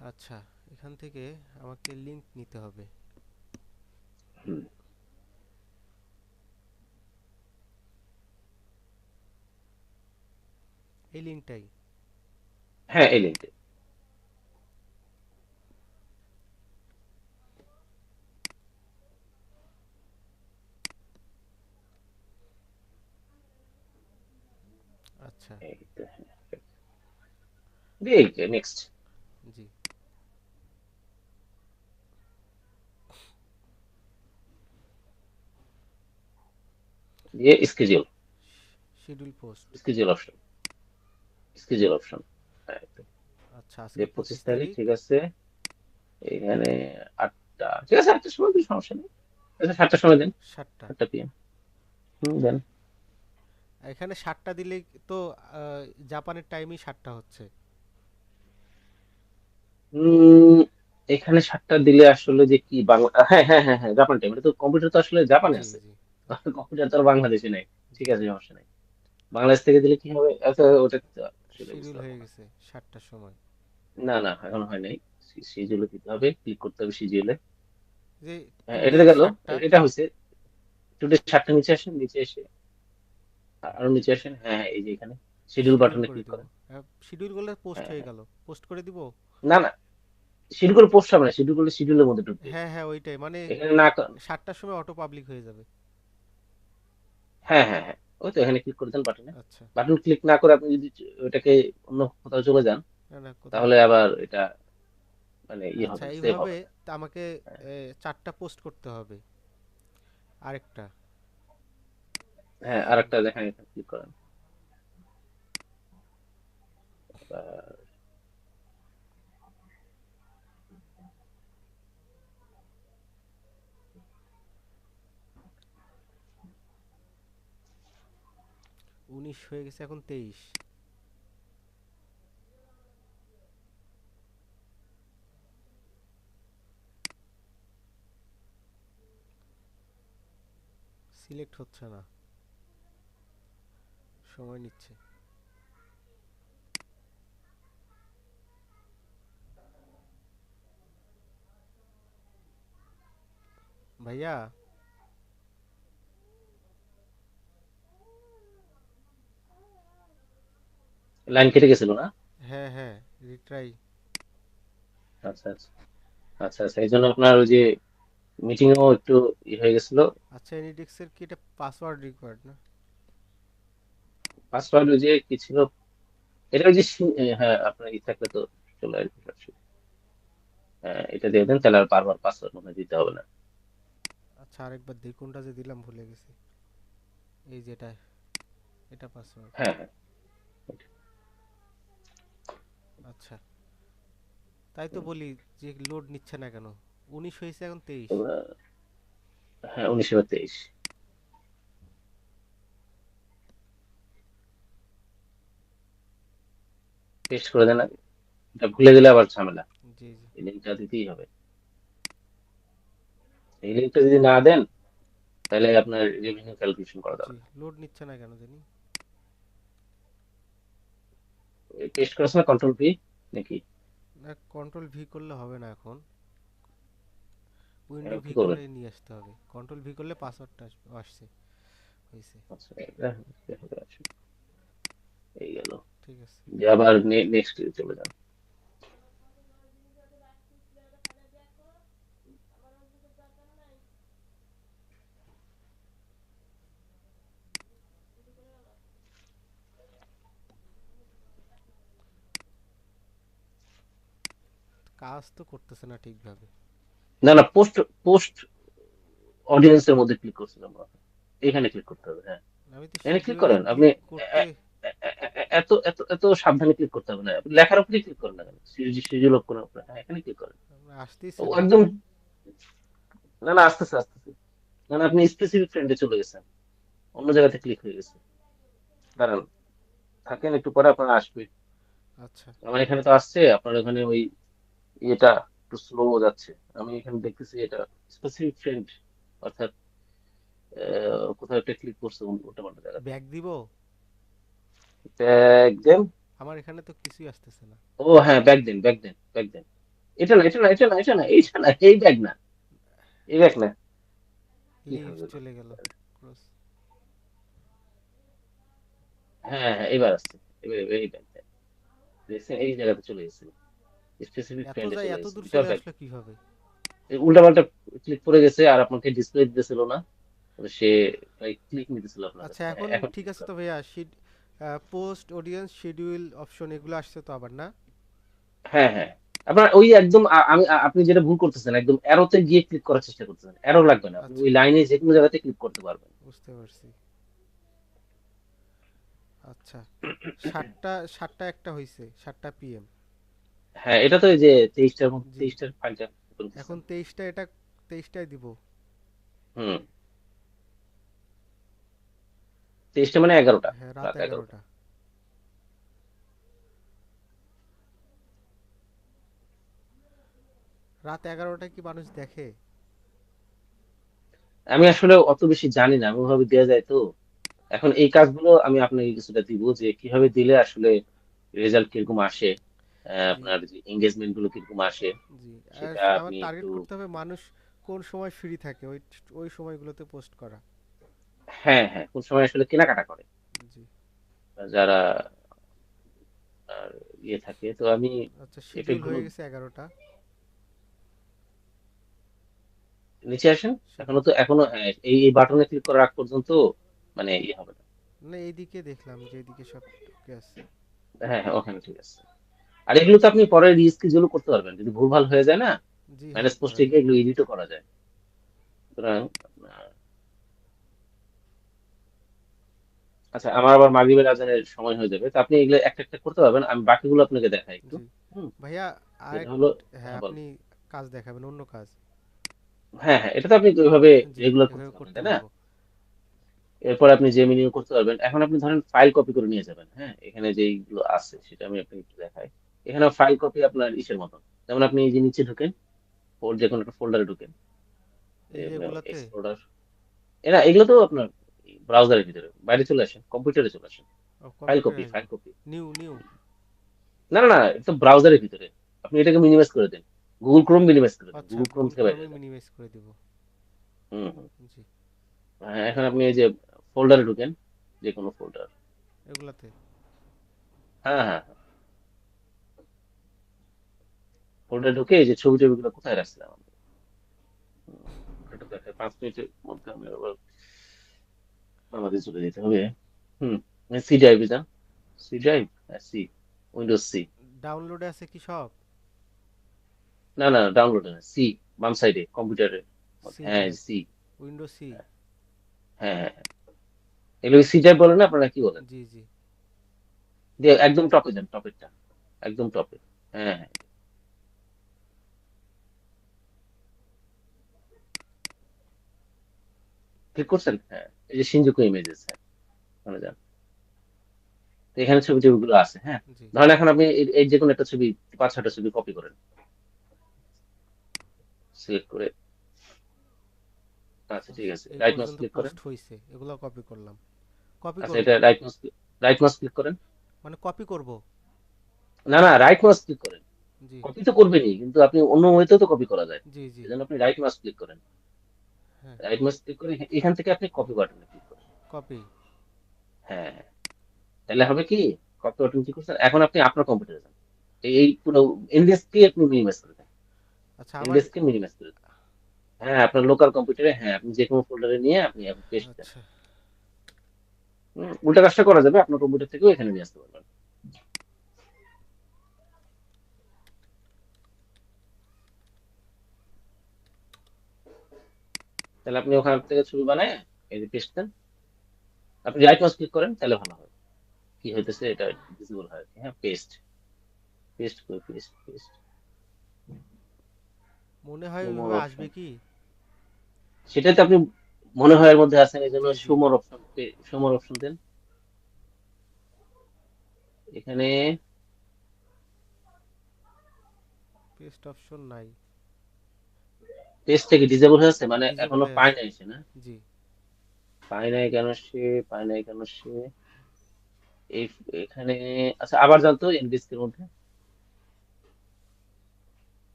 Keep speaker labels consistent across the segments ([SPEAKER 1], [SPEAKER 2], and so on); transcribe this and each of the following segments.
[SPEAKER 1] আচ্ছা, এখান থেকে আমাকে লিংক নিতে হবে।
[SPEAKER 2] হুম,
[SPEAKER 1] এই লিংকটাই।
[SPEAKER 2] হ্যাঁ এই লিঙ্কে।
[SPEAKER 1] আচ্ছা।
[SPEAKER 2] এই তো, হ্যাঁ, এই নেক্সট
[SPEAKER 1] জি।
[SPEAKER 2] দিয়ে schedule,
[SPEAKER 1] schedule post.
[SPEAKER 2] Schedule option, schedule option. হ্যাঁ এই তো।
[SPEAKER 1] আচ্ছা,
[SPEAKER 2] যে
[SPEAKER 1] আজকে
[SPEAKER 2] 25
[SPEAKER 1] 25
[SPEAKER 2] তারিখ,
[SPEAKER 1] তারিখ।
[SPEAKER 2] ঠিক আছে। এখানে 8টা, ঠিক আছে 8টার সময় তো সমস্যা নেই। আচ্ছা 7টার সময় দেন,
[SPEAKER 1] 7টা।
[SPEAKER 2] 7টা PM। দেন।
[SPEAKER 1] এখানে 7টা দিলেই তো আহ, জাপানের টাইমই 7টা হচ্ছে।
[SPEAKER 2] উম, এখানে 7টা দিলে আসলে যে কি বাংলা, হ্যাঁ হ্যাঁ হ্যাঁ হ্যাঁ, জাপান টাইম, এটা তো কম্পিউটার তো আসলে জাপানে
[SPEAKER 1] জি,
[SPEAKER 2] আছে।
[SPEAKER 1] জি।
[SPEAKER 2] কম্পিউটার তো আর বাংলাদেশে নাই।
[SPEAKER 1] জি।
[SPEAKER 2] ঠিক আছে, সমস্যা নাই। বাংলাদেশ থেকে দিলে কি হবে? আচ্ছা ওটা তো আসলে বুঝতে
[SPEAKER 1] শিডিউল
[SPEAKER 2] পারবো
[SPEAKER 1] হয়ে
[SPEAKER 2] না।
[SPEAKER 1] গেছে 7টার সময়।
[SPEAKER 2] না না, এখন হয় নাই। শিডিউলে দিতে হবে, ক্লিক করতে হবে শিডিউলে।
[SPEAKER 1] যে
[SPEAKER 2] হ্যাঁ
[SPEAKER 1] টুডে
[SPEAKER 2] এটাতে গেল।
[SPEAKER 1] 7টা।
[SPEAKER 2] এটা হয়েছে। টুডে 7টা, নিচে আসেন, নিচে এসে আরো নিচে আসেন। হ্যাঁ হ্যাঁ, এই যে এখানে শিডিউল
[SPEAKER 1] শিডিউল
[SPEAKER 2] বাটনে
[SPEAKER 1] করে
[SPEAKER 2] ক্লিক
[SPEAKER 1] দিব।
[SPEAKER 2] করেন।
[SPEAKER 1] শিডিউল করলে পোস্ট
[SPEAKER 2] হ্যাঁ
[SPEAKER 1] হয়ে
[SPEAKER 2] হ্যাঁ।
[SPEAKER 1] গেল। পোস্ট করে দিব।
[SPEAKER 2] না না, শিডিউল করে পোস্ট হবে না, শিডিউল করলে শিডিউলের মধ্যে ঢুকবে।
[SPEAKER 1] হ্যাঁ, হ্যাঁ, ওইটাই মানে
[SPEAKER 2] এখানে না
[SPEAKER 1] 7টার সময় অটো পাবলিক হয়ে যাবে।
[SPEAKER 2] হ্যাঁ হ্যাঁ হ্যাঁ, ওই তো এখানে ক্লিক করে দেন বাটনে।
[SPEAKER 1] আচ্ছা।
[SPEAKER 2] বাটন ক্লিক না করে আপনি যদি ওইটাকে অন্য কোথাও চলে যান,
[SPEAKER 1] না, না, কোথাও।
[SPEAKER 2] তাহলে আবার এটা মানে
[SPEAKER 1] আচ্ছা,
[SPEAKER 2] হবে না, সেভ
[SPEAKER 1] এইভাবে
[SPEAKER 2] হবে না।
[SPEAKER 1] তা আমাকে
[SPEAKER 2] হ্যাঁ
[SPEAKER 1] 4টা পোস্ট করতে হবে। আরেকটা।
[SPEAKER 2] হ্যাঁ, আরেকটা দেখেন, এখানে ক্লিক করেন। আহ,
[SPEAKER 1] 19 হয়ে গেছে, এখন 23। সিলেক্ট হচ্ছে না, সময় নিচ্ছে। ভাইয়া।
[SPEAKER 2] লাইন কেটে গেছিল না?
[SPEAKER 1] হ্যাঁ, হ্যাঁ, রিট্রাই।
[SPEAKER 2] আচ্ছা আচ্ছা। আচ্ছা আচ্ছা, এই জন্য আপনার ওই যে মিটিং ও একটু হয়ে গেছিল।
[SPEAKER 1] আচ্ছা, এনিডিক্সের কি এটা পাসওয়ার্ড রিকোয়ার্ড না?
[SPEAKER 2] পাসওয়ার্ড ওই যে কি ছিল, এটা ওই যে হ্যাঁ আপনার ই থাকলে তো চলে আসবে সরাসরি। হ্যাঁ এটা দিয়ে দেন, তাহলে আর বারবার পাসওয়ার্ড মনে হয় দিতে হবে না।
[SPEAKER 1] আচ্ছা, আরেকবার দেখি কোনটা যে দিলাম, ভুলে গেছি। এই যেটা, এটা পাসওয়ার্ড।
[SPEAKER 2] হ্যাঁ হ্যাঁ।
[SPEAKER 1] আচ্ছা, তাই তো
[SPEAKER 2] হুম,
[SPEAKER 1] বলি যে লোড নিচ্ছে না কেন। 19 হয়েছে, এখন 23।
[SPEAKER 2] এবার, হ্যাঁ 19/23। পেস্ট করে দেন আগে। এটা ভুলে গেলে আবার ঝামেলা।
[SPEAKER 1] জি, জি।
[SPEAKER 2] এই লিঙ্কটা দিতেই হবে। এই লিঙ্কটা যদি না দেন, তাহলে আপনার রেভিনিউ ক্যালকুলেশন করা
[SPEAKER 1] জি,
[SPEAKER 2] যাবে না।
[SPEAKER 1] লোড নিচ্ছে না কেন জানি।
[SPEAKER 2] পেস্ট করেছেন না, কন্ট্রোল V নাকি?
[SPEAKER 1] না, কন্ট্রোল ভি করলে হবে না এখন। উইন্ডো
[SPEAKER 2] হ্যাঁ, কি
[SPEAKER 1] ভি
[SPEAKER 2] করবেন?
[SPEAKER 1] করে নিয়ে আসতে হবে। কন্ট্রোল ভি করলে পাসওয়ার্ডটা আসছে। হয়েছে।
[SPEAKER 2] আচ্ছা এটা হবে আসলে। এই গেল।
[SPEAKER 1] ঠিক আছে।
[SPEAKER 2] যে আবার নেক্সট চলে যান।
[SPEAKER 1] কাজ তো করতেছে না ঠিকভাবে।
[SPEAKER 2] না না, পোস্ট, পোস্ট অডিয়েন্সের মধ্যে ক্লিক করছিলাম আমরা। এখানে ক্লিক করতে হবে, হ্যাঁ।
[SPEAKER 1] আমি তো
[SPEAKER 2] এখানে ক্লিক
[SPEAKER 1] শিডিউলে
[SPEAKER 2] করেন আপনি।
[SPEAKER 1] ক্লিক করতে।
[SPEAKER 2] এত এত এত সাবধানে ক্লিক করতে হবে না, আপনি লেখার উপরে ক্লিক করেন না কেন, সিরিজ লক্ষণের উপরে, হ্যাঁ এখানে ক্লিক করেন। ও
[SPEAKER 1] আসতেইছে না।
[SPEAKER 2] একদম। না না, আসতেছে আসতেছে। না না, আপনি স্পেসিফিক ফ্রেন্ডে চলে গেছেন, অন্য জায়গাতে ক্লিক হয়ে গেছে। দাঁড়ান, থাকেন একটু, পরে আপনার আসবে।
[SPEAKER 1] আচ্ছা।
[SPEAKER 2] আমার এখানে তো আসছে, আপনার ওখানে ওই এটা একটু স্লো যাচ্ছে। আমি এখানে দেখতেছি এটা স্পেসিফিক ফ্রেন্ড, অর্থাৎ কোথাও একটা ক্লিক করছে উল্টা পাল্টা জায়গাতে।
[SPEAKER 1] ব্যাগ দিব।
[SPEAKER 2] Back then.
[SPEAKER 1] আমার এখানে তো কিছুই আসতেছে না।
[SPEAKER 2] ও হ্যাঁ, back then, back then, back then. এটা না, এটা না, এটা না, এটা না, এইটা না, এই ব্যাগ না, এই ব্যাগ না। কি
[SPEAKER 1] লিভ
[SPEAKER 2] হবে?
[SPEAKER 1] চলে গেল। ক্রস।
[SPEAKER 2] হ্যাঁ হ্যাঁ, এবার আসছে। এবার এবার এই ব্যাগটা দেখছেন, এই জায়গাতে চলে গেছে, স্পেসিফিক
[SPEAKER 1] এত
[SPEAKER 2] ফ্রেন্ডে
[SPEAKER 1] যায়,
[SPEAKER 2] চলে
[SPEAKER 1] এত
[SPEAKER 2] গেছে,
[SPEAKER 1] দূর
[SPEAKER 2] এটা
[SPEAKER 1] চলে
[SPEAKER 2] ব্যাগ।
[SPEAKER 1] আসলো কিভাবে?
[SPEAKER 2] উল্টা পাল্টা ক্লিক করে গেছে আর আপনাকে ডিসপ্লে দিতেছিল না, তো সে ক্লিক নিতেছিল আপনার কাছ
[SPEAKER 1] আচ্ছা,
[SPEAKER 2] থেকে,
[SPEAKER 1] এখন
[SPEAKER 2] এখন
[SPEAKER 1] ঠিক
[SPEAKER 2] ক্লিক
[SPEAKER 1] আছে তো
[SPEAKER 2] করে।
[SPEAKER 1] ভাইয়া, পোস্ট অডিয়েন্স শিডিউল অপশন এগুলো আসছে তো আবার, না?
[SPEAKER 2] হ্যাঁ হ্যাঁ, আপনার ওই একদম আপনি যেটা ভুল করতেছেন, একদম অ্যারোতে গিয়ে ক্লিক করার চেষ্টা করতেছেন, অ্যারো লাগবে না, আপনি
[SPEAKER 1] আচ্ছা,
[SPEAKER 2] ওই লাইনে যে কোনো জায়গাতে ক্লিক করতে পারবেন।
[SPEAKER 1] বুঝতে পারছি। আচ্ছা, 7টা একটা হয়েছে, 7টা PM।
[SPEAKER 2] হ্যাঁ, এটা তো এই যে 23টার মধ্যে,
[SPEAKER 1] জি,
[SPEAKER 2] 23টার ফাইলটা ওপেন
[SPEAKER 1] এখন
[SPEAKER 2] করছেন।
[SPEAKER 1] 23টা, এটা 23টায় দিব।
[SPEAKER 2] হুম, 23টা মানে 11টা,
[SPEAKER 1] হ্যাঁ, রাত
[SPEAKER 2] রাত 11টা।
[SPEAKER 1] 11টা। রাত 11টায় কি মানুষ দেখে?
[SPEAKER 2] আমি আসলে অত বেশি জানি না, আমি ওভাবে দেওয়া যায় তো। এখন এই কাজগুলো আমি আপনাকে কিছুটা দিব, যে কিভাবে দিলে আসলে রেজাল্ট কিরকম আসে,
[SPEAKER 1] জি,
[SPEAKER 2] আপনার যে এঙ্গেজমেন্ট গুলো কিরকম আসে,
[SPEAKER 1] জি। আর
[SPEAKER 2] সেটা
[SPEAKER 1] আমার
[SPEAKER 2] আপনি একটু।
[SPEAKER 1] টার্গেট করতে হবে মানুষ কোন সময় ফ্রি থাকে, ওই ওই সময়গুলোতে পোস্ট করা।
[SPEAKER 2] হ্যাঁ হ্যাঁ, কোন সময় আসলে কেনাকাটা করে,
[SPEAKER 1] জি।
[SPEAKER 2] যারা আর ইয়ে থাকে, তো আমি
[SPEAKER 1] আচ্ছা,
[SPEAKER 2] এফেক্ট
[SPEAKER 1] শিডিউল
[SPEAKER 2] গুলো।
[SPEAKER 1] হয়ে গেছে 11টা।
[SPEAKER 2] নিচে আসেন। এখনো
[SPEAKER 1] শিডিউল।
[SPEAKER 2] তো, এখনো হ্যাঁ, এই বাটনে ক্লিক করার আগ পর্যন্ত মানে ইয়ে হবে না।
[SPEAKER 1] না, এইদিকে দেখলাম যে এইদিকে সব ওকে আছে।
[SPEAKER 2] হ্যাঁ হ্যাঁ, ওখানে ঠিক আছে। আর এগুলো তো আপনি পরে রিস্কেজুয়াল করতে পারবেন, যদি ভুলভাল হয়ে যায় না,
[SPEAKER 1] জি, হ্যাঁ,
[SPEAKER 2] ম্যানেজ
[SPEAKER 1] করা
[SPEAKER 2] পোস্টে
[SPEAKER 1] যায়।
[SPEAKER 2] গিয়ে এগুলো এডিটও করা যায়। সুতরাং আচ্ছা, আমার আবার মাগরিবের আজানের সময় হয়ে যাবে, তো আপনি এগুলো একটা একটা করতে পারবেন, আমি বাকিগুলো আপনাকে দেখাই একটু।
[SPEAKER 1] জি
[SPEAKER 2] হুম।
[SPEAKER 1] ভাইয়া,
[SPEAKER 2] যেটা
[SPEAKER 1] আরেক,
[SPEAKER 2] হলো,
[SPEAKER 1] হ্যাঁ,
[SPEAKER 2] হ্যাঁ বলেন।
[SPEAKER 1] আপনি কাজ দেখাবেন, অন্য কাজ।
[SPEAKER 2] হ্যাঁ হ্যাঁ, এটা তো আপনি ওইভাবে
[SPEAKER 1] জি,
[SPEAKER 2] রেগুলার করতে
[SPEAKER 1] এভাবে
[SPEAKER 2] পারবেন,
[SPEAKER 1] করতে
[SPEAKER 2] তাই না?
[SPEAKER 1] পারবো।
[SPEAKER 2] এরপর আপনি জেমিনিও করতে পারবেন। এখন আপনি ধরেন ফাইল কপি করে নিয়ে যাবেন, হ্যাঁ, এখানে যেইগুলো আছে সেটা আমি আপনাকে একটু দেখাই। এখানে ফাইল কপি আপনার ইসের মতো, যেমন আপনি এই যে নিচে ঢুকেন, যে কোনো একটা ফোল্ডারে ঢুকেন,
[SPEAKER 1] এই যে এগুলাতে।
[SPEAKER 2] এক্সপ্লোরার, এগুলো তো আপনার ব্রাউজারের ভিতরে, বাইরে চলে আসেন, কম্পিউটারে চলে আসেন।
[SPEAKER 1] ও,
[SPEAKER 2] ফাইল
[SPEAKER 1] কম্পিউটারে
[SPEAKER 2] কপি,
[SPEAKER 1] আসবো।
[SPEAKER 2] File copy.
[SPEAKER 1] New, new.
[SPEAKER 2] না না না, এটা ব্রাউজারের ভিতরে, আপনি এটাকে মিনিমাইজ করে দেন, গুগল ক্রোম মিনিমাইজ করে দেন,
[SPEAKER 1] আচ্ছা,
[SPEAKER 2] গুগল ক্রোম
[SPEAKER 1] গুগল
[SPEAKER 2] থেকে বাইরে
[SPEAKER 1] ক্রোমে
[SPEAKER 2] হয়ে যান।
[SPEAKER 1] মিনিমাইজ করে দিব।
[SPEAKER 2] হুম হুম।
[SPEAKER 1] জি।
[SPEAKER 2] হ্যাঁ, এখন আপনি এই যে ফোল্ডারে ঢুকেন, যে কোনো ফোল্ডার।
[SPEAKER 1] এগুলাতে।
[SPEAKER 2] হ্যাঁ হ্যাঁ, ফোল্ডারে ঢুকে এই যে ছবি টবিগুলো কোথায় রাখছিলাম আমি। হুম, এটা দেখে 5 মিনিটের মধ্যে আমি আবার আমাদের চলে যেতে হবে। হুম, সি ড্রাইভে যান, C drive, C, Windows C.
[SPEAKER 1] ডাউনলোডে আছে কি সব?
[SPEAKER 2] না না, ডাউনলোড না, সি, বাম সাইডে কম্পিউটারের মধ্যে,
[SPEAKER 1] সি
[SPEAKER 2] হ্যাঁ
[SPEAKER 1] ড্রাইভ।
[SPEAKER 2] সি।
[SPEAKER 1] Window C.
[SPEAKER 2] হ্যাঁ হ্যাঁ হ্যাঁ, এগুলো সি ড্রাইভ বলেন না, আপনারা কি বলেন?
[SPEAKER 1] জি, জি।
[SPEAKER 2] দিয়ে একদম টপে যান, টপেরটা, একদম টপে। হ্যাঁ হ্যাঁ, ক্লিক করছেন, হ্যাঁ, এই যে সিনজুকু ইমেজেস, হ্যাঁ, ওখানে যান। তো এখানে ছবি টবিগুলো আছে, হ্যাঁ।
[SPEAKER 1] জি।
[SPEAKER 2] ধরেন এখন আপনি এই যে কোনো একটা ছবি, 5-6টা ছবি কপি করেন, সিলেক্ট করে। আচ্ছা ঠিক
[SPEAKER 1] আচ্ছা,
[SPEAKER 2] আছে,
[SPEAKER 1] এই
[SPEAKER 2] রাইট মাউস
[SPEAKER 1] পর্যন্ত
[SPEAKER 2] ক্লিক করেন।
[SPEAKER 1] পোস্ট হয়েছে, এগুলো কপি করলাম। কপি
[SPEAKER 2] আচ্ছা,
[SPEAKER 1] করব?
[SPEAKER 2] এটা রাইট মাউস ক্লিক করেন।
[SPEAKER 1] মানে কপি করব?
[SPEAKER 2] না না, রাইট মাউস ক্লিক করেন।
[SPEAKER 1] জি,
[SPEAKER 2] কপি তো করবেনই, কিন্তু আপনি অন্য ওয়েতেও তো কপি করা যায়।
[SPEAKER 1] জি, জি।
[SPEAKER 2] এজন্য আপনি রাইট মাউস ক্লিক করেন।
[SPEAKER 1] হ্যাঁ,
[SPEAKER 2] রাইট মাউস ক্লিক করে এখান থেকে আপনি কপি বাটনে ক্লিক করেন।
[SPEAKER 1] কপি।
[SPEAKER 2] হ্যাঁ হ্যাঁ, তাহলে হবে কি, কপি বাটন ক্লিক করছেন, এখন আপনি আপনার কম্পিউটারে যান, এই পুরো এনডেস্ককে আপনি মিনিমাইজ করে দেন,
[SPEAKER 1] আচ্ছা, আমার।
[SPEAKER 2] এনডেস্ককে মিনিমাইজ করে দেন। হ্যাঁ, আপনার লোকাল কম্পিউটারে, হ্যাঁ, আপনি যে কোনো ফোল্ডারে নিয়ে আপনি পেস্ট দেন।
[SPEAKER 1] আচ্ছা,
[SPEAKER 2] উল্টা কাজটা করা যাবে, আপনার কম্পিউটার থেকেও এখানে নিয়ে আসতে পারবেন। তাহলে আপনি ওখান থেকে ছবি বানায় এই যে পেস্ট দেন। আপনি রাইট মাউস ক্লিক করেন, তাহলে ভালো হয়, কি হইতেছে এটা ভিজিবল হয় আর কি। হ্যাঁ, পেস্ট, পেস্ট করে, পেস্ট পেস্ট।
[SPEAKER 1] মনে হয়
[SPEAKER 2] মোর
[SPEAKER 1] ওইভাবে আসবে
[SPEAKER 2] অপশন,
[SPEAKER 1] কি?
[SPEAKER 2] সেটাই তো আপনি মনে হয় এর মধ্যে আছেন, এই জন্য
[SPEAKER 1] জি, জি।
[SPEAKER 2] সুমোর অপশন, সুমোর অপশন দেন এখানে।
[SPEAKER 1] পেস্ট অপশন নাই।
[SPEAKER 2] পেস্ট থেকে ডিজেবল হয়ে আছে, মানে
[SPEAKER 1] ডিজেবল
[SPEAKER 2] এখনো
[SPEAKER 1] হয়ে
[SPEAKER 2] পায়
[SPEAKER 1] আছে।
[SPEAKER 2] নাই সে, না?
[SPEAKER 1] জি।
[SPEAKER 2] পায় নাই কেন সে, পায় নাই কেন সে, এই এখানে। আচ্ছা, আবার জানতো এনডিস্কের মধ্যে,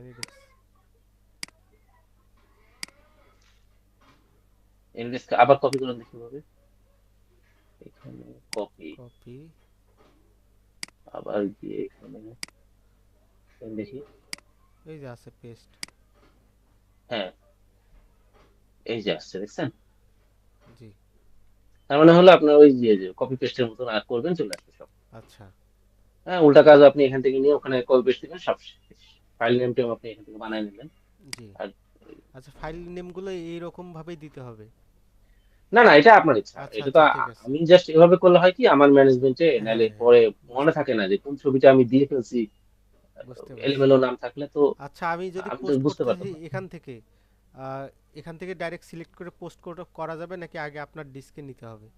[SPEAKER 1] এনিডেক্স
[SPEAKER 2] এনডিএসকে আবার কপি করুন দেখি ভাবে, এখানে কপি,
[SPEAKER 1] কপি।
[SPEAKER 2] আবার গিয়ে এখানে দেখি,
[SPEAKER 1] এই যে আছে পেস্ট।
[SPEAKER 2] হ্যাঁ এই যে আসছে দেখছেন,
[SPEAKER 1] জি।
[SPEAKER 2] তার মানে হলো আপনার ওই যে কপি পেস্টের মতন আর করবেন, চলে আসবে সব।
[SPEAKER 1] আচ্ছা।
[SPEAKER 2] হ্যাঁ, উল্টা কাজ আপনি এখান থেকে নিয়ে ওখানে কপি পেস্ট দিবেন, সব শেষ। ফাইল নেমটাও আপনি এখান থেকে বানিয়ে নিলেন।
[SPEAKER 1] জি।
[SPEAKER 2] আর
[SPEAKER 1] আচ্ছা, ফাইল নেমগুলো এইরকম ভাবেই দিতে হবে?
[SPEAKER 2] না না, এটা আপনার ইচ্ছা,
[SPEAKER 1] আচ্ছা
[SPEAKER 2] এটা তো
[SPEAKER 1] আচ্ছা, ঠিক আছে।
[SPEAKER 2] আমি জাস্ট এভাবে করলে হয় কি আমার ম্যানেজমেন্টে নাহলে
[SPEAKER 1] হ্যাঁ হ্যাঁ,
[SPEAKER 2] পরে মনে
[SPEAKER 1] বুঝতে
[SPEAKER 2] থাকে না যে কোন ছবিটা আমি দিয়ে ফেলছি,
[SPEAKER 1] বুঝতে পারছি।
[SPEAKER 2] এলোমেলো নাম থাকলে তো
[SPEAKER 1] আচ্ছা, আমি যদি
[SPEAKER 2] আমি তো
[SPEAKER 1] পোস্ট
[SPEAKER 2] বুঝতে
[SPEAKER 1] করতে
[SPEAKER 2] পারতাম
[SPEAKER 1] চাই
[SPEAKER 2] না।
[SPEAKER 1] এখান থেকে, এখান থেকে ডাইরেক্ট সিলেক্ট করে পোস্ট করা যাবে নাকি আগে আপনার ডিস্কে নিতে হবে?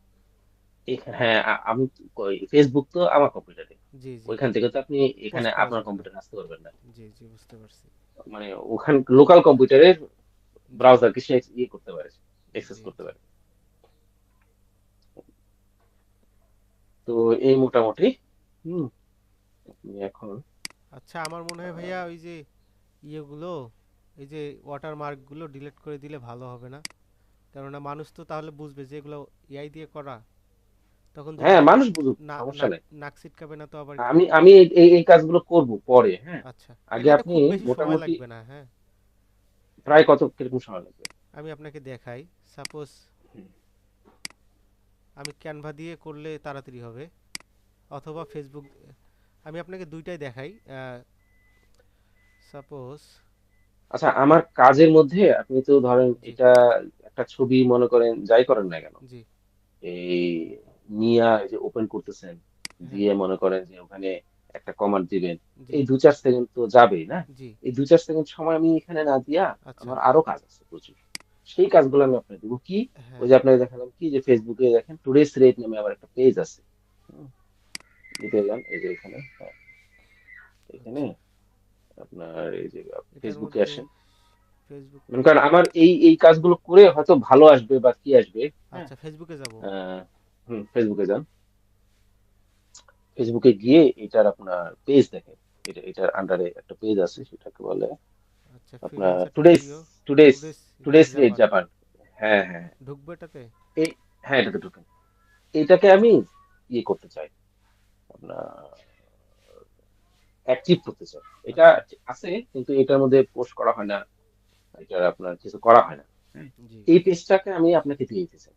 [SPEAKER 2] হ্যাঁ, আমি ফেসবুক তো আমার কম্পিউটারে,
[SPEAKER 1] জি জি।
[SPEAKER 2] ওইখান থেকে তো আপনি এখানে
[SPEAKER 1] পোস্ট করা
[SPEAKER 2] আপনার
[SPEAKER 1] যাবে না।
[SPEAKER 2] কম্পিউটারে আসতে পারবেন না।
[SPEAKER 1] জি জি, বুঝতে পারছি।
[SPEAKER 2] মানে ওখান লোকাল কম্পিউটারের
[SPEAKER 1] জি
[SPEAKER 2] ব্রাউজারকে সে ইয়ে করতে পারে, অ্যাক্সেস
[SPEAKER 1] জি
[SPEAKER 2] করতে
[SPEAKER 1] জি।
[SPEAKER 2] পারে। তো এই মোটামুটি, হুম, আপনি এখন,
[SPEAKER 1] আচ্ছা, আমার মনে হয় ভাইয়া ওই যে ইয়েগুলো, এই যে ওয়াটারমার্কগুলো ডিলিট করে দিলে ভালো হবে না? কেননা মানুষ তো তাহলে বুঝবে যে এগুলো এআই দিয়ে করা। তখন
[SPEAKER 2] হ্যাঁ
[SPEAKER 1] ধরলে
[SPEAKER 2] মানুষ বুঝুক,
[SPEAKER 1] না,
[SPEAKER 2] সমস্যা
[SPEAKER 1] নাক
[SPEAKER 2] নেই।
[SPEAKER 1] নাক সিটকাবে না তো আবার কেউ?
[SPEAKER 2] আমি আমি এই এই এই কাজগুলো করব পরে, হ্যাঁ।
[SPEAKER 1] আচ্ছা,
[SPEAKER 2] আগে
[SPEAKER 1] এটা
[SPEAKER 2] আপনি
[SPEAKER 1] খুব বেশি সময়
[SPEAKER 2] মোটামুটি
[SPEAKER 1] লাগবে না, হ্যাঁ।
[SPEAKER 2] প্রায় কত কিরকম সময় লাগবে?
[SPEAKER 1] আমি আপনাকে দেখাই। সাপোজ
[SPEAKER 2] হুম।
[SPEAKER 1] আমি ক্যানভা দিয়ে করলে তাড়াতাড়ি হবে, অথবা ফেসবুক। আমি আপনাকে দুইটাই দেখাই। সাপোজ।
[SPEAKER 2] আচ্ছা, আমার কাজের মধ্যে আপনি তো ধরেন
[SPEAKER 1] জি
[SPEAKER 2] এটা একটা ছবি মনে করেন যাই করেন না কেন,
[SPEAKER 1] জি।
[SPEAKER 2] এই নিয়া এই যে ওপেন করতেছেন,
[SPEAKER 1] হ্যাঁ।
[SPEAKER 2] দিয়ে মনে করেন যে ওখানে একটা কমান্ড দিবেন,
[SPEAKER 1] জি
[SPEAKER 2] এই 2-4 সেকেন্ড তো যাবেই না।
[SPEAKER 1] জি।
[SPEAKER 2] এই 2-4 সেকেন্ড সময় আমি এখানে না দিয়া
[SPEAKER 1] আচ্ছা।
[SPEAKER 2] আমার আরো কাজ আছে প্রচুর, সেই কাজগুলো আমি আপনাকে দেবো কি। ওই
[SPEAKER 1] হ্যাঁ।
[SPEAKER 2] যে আপনাকে দেখালাম কি যে ফেসবুকে দেখেন টুডেস রেট নামে আবার একটা পেজ আছে। হুম, দিতে যান এই যে এখানে, হ্যাঁ, এখানে
[SPEAKER 1] আচ্ছা,
[SPEAKER 2] আপনার এই যে
[SPEAKER 1] এটার
[SPEAKER 2] ফেসবুকে
[SPEAKER 1] মধ্যে
[SPEAKER 2] আসেন।
[SPEAKER 1] ফেসবুক
[SPEAKER 2] মনে
[SPEAKER 1] পেজ।
[SPEAKER 2] করেন আমার এই কাজগুলো করে হয়তো ভালো আসবে বা কি আসবে, হ্যাঁ।
[SPEAKER 1] আচ্ছা, ফেসবুকে যাব।
[SPEAKER 2] ফেসবুকে যান, ফেসবুকে গিয়ে এটার আপনার পেজ দেখেন, এটার আন্ডারে একটা পেজ আছে, সেটাকে বলে
[SPEAKER 1] আচ্ছা,
[SPEAKER 2] আপনার
[SPEAKER 1] ফ্রিল্যান্সার
[SPEAKER 2] টুডেস
[SPEAKER 1] টুডিও।
[SPEAKER 2] টুডেস
[SPEAKER 1] টুডেস রেট
[SPEAKER 2] টুডেস রেট
[SPEAKER 1] জাপান।
[SPEAKER 2] জাপান। হ্যাঁ হ্যাঁ হ্যাঁ।
[SPEAKER 1] ঢুকবো এটাতে?
[SPEAKER 2] এই, হ্যাঁ এটাতে ঢুকেন। এটাকে আমি ইয়ে করতে চাই, আপনার অ্যাক্টিভ করতে চাই। এটা
[SPEAKER 1] আচ্ছা।
[SPEAKER 2] আছে কিন্তু এটার মধ্যে পোস্ট করা হয় না, এটা আপনার কিছু করা হয় না, হ্যাঁ।
[SPEAKER 1] জি।
[SPEAKER 2] এই পেজটাকে আমি আপনাকে দিয়ে দিতে চাই,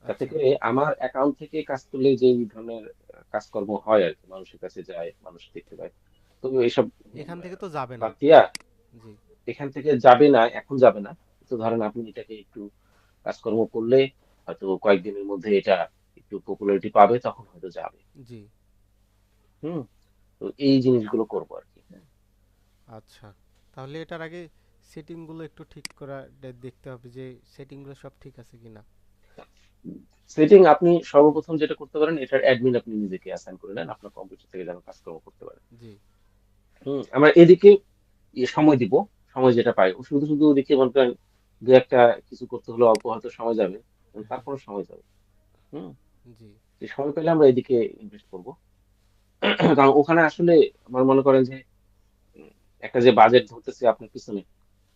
[SPEAKER 2] যাতে
[SPEAKER 1] আচ্ছা।
[SPEAKER 2] করে আমার অ্যাকাউন্ট থেকে কাজ করলে যে ধরনের কাজকর্ম হয় আর কি, মানুষের কাছে যায়, মানুষ দেখতে পায়। তো এইসব
[SPEAKER 1] এখান থেকে তো যাবে না?
[SPEAKER 2] বাদ দিয়া
[SPEAKER 1] জি
[SPEAKER 2] এখান থেকে যাবে না, এখন যাবে না। তো ধরেন আপনি এটাকে একটু কাজকর্ম করলে হয়তো কয়েকদিনের মধ্যে এটা একটু পপুলারিটি পাবে, তখন হয়তো যাবে।
[SPEAKER 1] জি।
[SPEAKER 2] হুম। তো এই জিনিসগুলো করবো আর কি, হ্যাঁ।
[SPEAKER 1] আচ্ছা, তাহলে এটার আগে সেটিংগুলো একটু ঠিক করা দেখতে হবে যে সেটিংগুলো সব ঠিক আছে কিনা।
[SPEAKER 2] সেটিং আপনি সর্বপ্রথম যেটা করতে পারেন, এটার অ্যাডমিন আপনি নিজেকে অ্যাসাইন করে নেন, আপনার কম্পিউটার থেকে যেন কাজকর্ম করতে পারেন।
[SPEAKER 1] জি
[SPEAKER 2] আমরা এদিকে সময় দিব, সময় যেটা পাই ও শুধু শুধু ওদিকে মনে করেন দু একটা কিছু করতে হলে অল্প হয়তো সময় যাবে, কিন্তু
[SPEAKER 1] হ্যাঁ।
[SPEAKER 2] তারপরে সময় যাবে। হুম।
[SPEAKER 1] জি
[SPEAKER 2] যে সময় পেলে আমরা এদিকে ইনভেস্ট করবো। কারণ ওখানে আসলে আমার মনে করেন যে উম, একটা যে বাজেট ধরতেছি আপনার পিছনে,